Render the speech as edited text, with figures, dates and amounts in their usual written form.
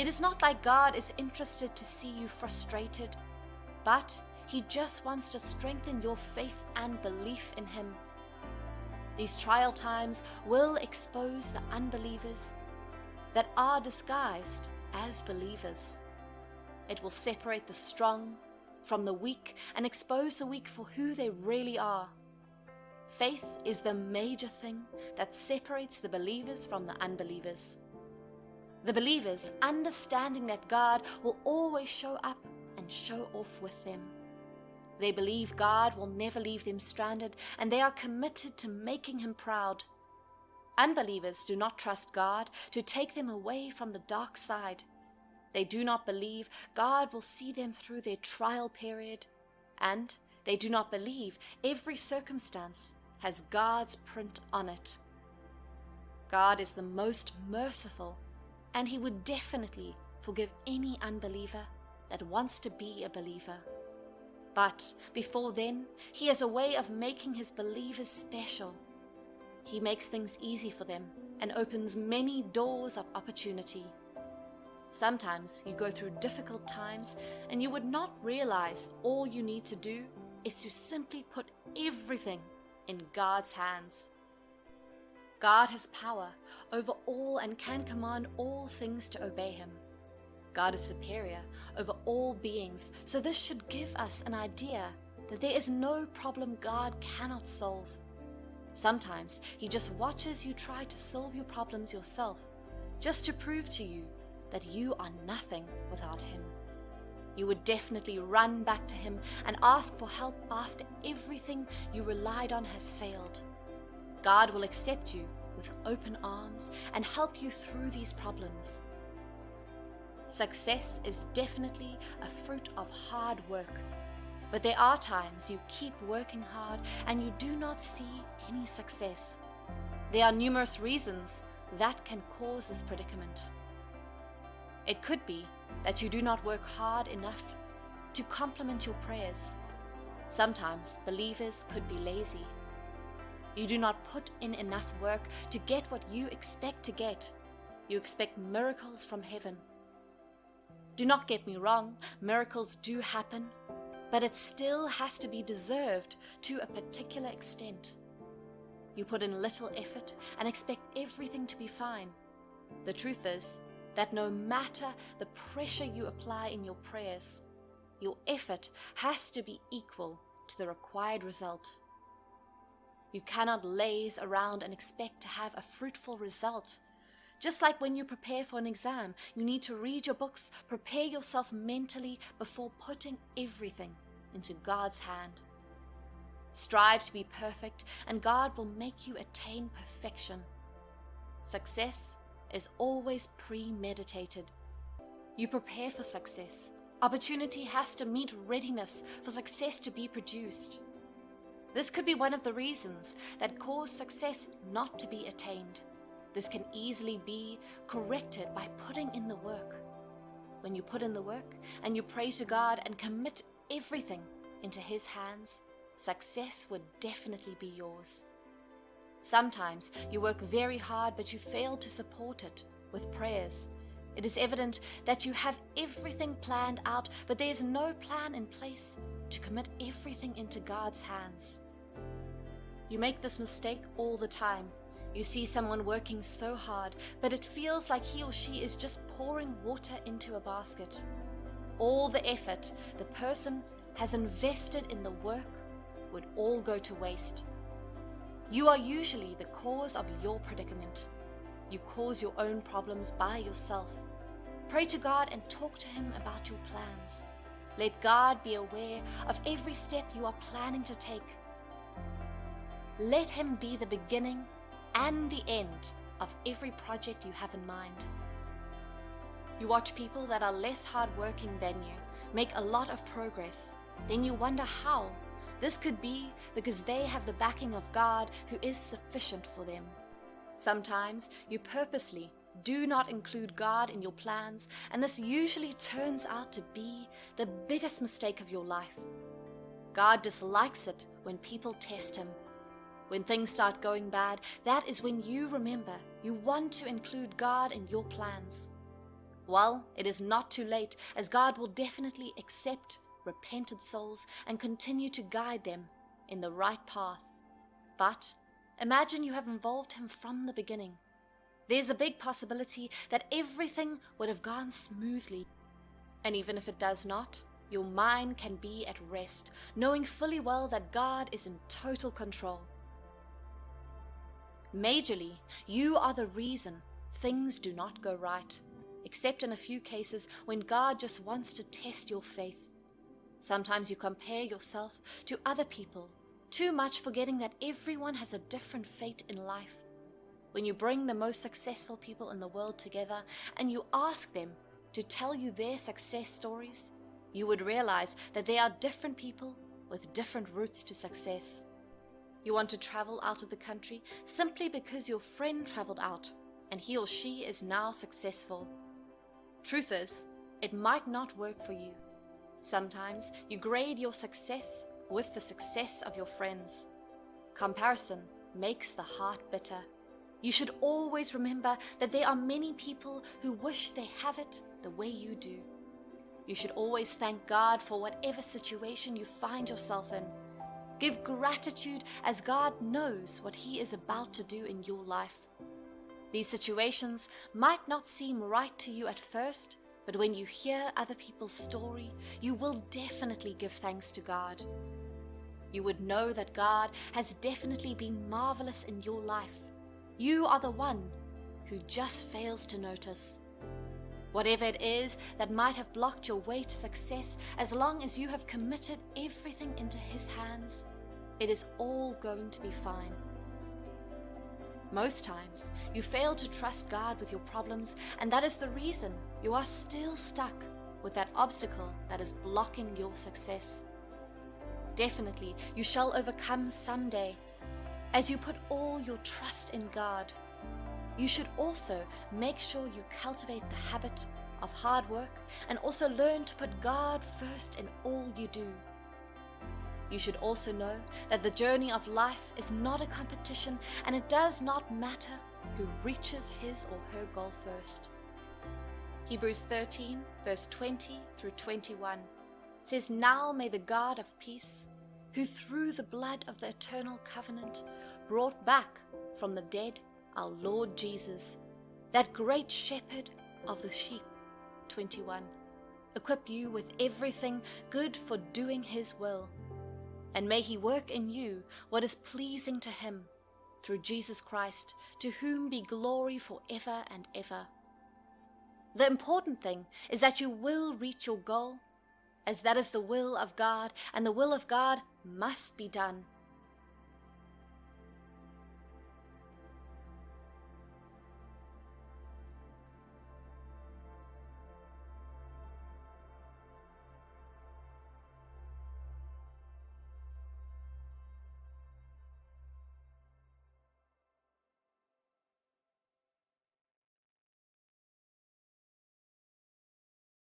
It is not like God is interested to see you frustrated, but He just wants to strengthen your faith and belief in Him. These trial times will expose the unbelievers that are disguised as believers. It will separate the strong from the weak and expose the weak for who they really are. Faith is the major thing that separates the believers from the unbelievers. The believers, understanding that God will always show up and show off with them. They believe God will never leave them stranded, and they are committed to making Him proud. Unbelievers do not trust God to take them away from the dark side. They do not believe God will see them through their trial period, and they do not believe every circumstance has God's print on it. God is the most merciful, and He would definitely forgive any unbeliever that wants to be a believer. But before then, He has a way of making His believers special. He makes things easy for them and opens many doors of opportunity. Sometimes you go through difficult times and you would not realize all you need to do is to simply put everything in God's hands. God has power over all and can command all things to obey Him. God is superior over all beings, so this should give us an idea that there is no problem God cannot solve. Sometimes He just watches you try to solve your problems yourself, just to prove to you that you are nothing without Him. You would definitely run back to Him and ask for help after everything you relied on has failed. God will accept you with open arms and help you through these problems. Success is definitely a fruit of hard work, but there are times you keep working hard and you do not see any success. There are numerous reasons that can cause this predicament. It could be that you do not work hard enough to complement your prayers. Sometimes believers could be lazy. You do not put in enough work to get what you expect to get. You expect miracles from heaven. Do not get me wrong, miracles do happen, but it still has to be deserved to a particular extent. You put in little effort and expect everything to be fine. The truth is that no matter the pressure you apply in your prayers, your effort has to be equal to the required result. You cannot laze around and expect to have a fruitful result. Just like when you prepare for an exam, you need to read your books, prepare yourself mentally before putting everything into God's hand. Strive to be perfect, and God will make you attain perfection. Success is always premeditated. You prepare for success. Opportunity has to meet readiness for success to be produced. This could be one of the reasons that cause success not to be attained. This can easily be corrected by putting in the work. When you put in the work and you pray to God and commit everything into His hands, success would definitely be yours. Sometimes you work very hard, but you fail to support it with prayers. It is evident that you have everything planned out, but there is no plan in place to commit everything into God's hands. You make this mistake all the time. You see someone working so hard, but it feels like he or she is just pouring water into a basket. All the effort the person has invested in the work would all go to waste. You are usually the cause of your predicament. You cause your own problems by yourself. Pray to God and talk to Him about your plans. Let God be aware of every step you are planning to take. Let Him be the beginning and the end of every project you have in mind. You watch people that are less hardworking than you make a lot of progress. Then you wonder how. This could be because they have the backing of God, who is sufficient for them. Sometimes you purposely do not include God in your plans, and this usually turns out to be the biggest mistake of your life. God dislikes it when people test Him. When things start going bad, that is when you remember you want to include God in your plans. Well, it is not too late, as God will definitely accept repentant souls and continue to guide them in the right path. But imagine you have involved Him from the beginning. There's a big possibility that everything would have gone smoothly. And even if it does not, your mind can be at rest, knowing fully well that God is in total control. Majorly, you are the reason things do not go right, except in a few cases when God just wants to test your faith. Sometimes you compare yourself to other people, too much forgetting that everyone has a different fate in life. When you bring the most successful people in the world together and you ask them to tell you their success stories, you would realize that they are different people with different routes to success. You want to travel out of the country simply because your friend traveled out and he or she is now successful. Truth is, it might not work for you. Sometimes you grade your success with the success of your friends. Comparison makes the heart bitter. You should always remember that there are many people who wish they have it the way you do. You should always thank God for whatever situation you find yourself in. Give gratitude, as God knows what He is about to do in your life. These situations might not seem right to you at first, but when you hear other people's story, you will definitely give thanks to God. You would know that God has definitely been marvelous in your life. You are the one who just fails to notice. Whatever it is that might have blocked your way to success, as long as you have committed everything into His hands, it is all going to be fine. Most times, you fail to trust God with your problems, and that is the reason you are still stuck with that obstacle that is blocking your success. Definitely, you shall overcome someday, as you put all your trust in God. You should also make sure you cultivate the habit of hard work and also learn to put God first in all you do. You should also know that the journey of life is not a competition, and it does not matter who reaches his or her goal first. Hebrews 13, verse 20 through 21 says, "Now may the God of peace, who through the blood of the eternal covenant brought back from the dead our Lord Jesus, that great shepherd of the sheep," 21, equip you with everything good for doing His will. And may He work in you what is pleasing to Him, through Jesus Christ, to whom be glory forever and ever. The important thing is that you will reach your goal, as that is the will of God, and the will of God must be done.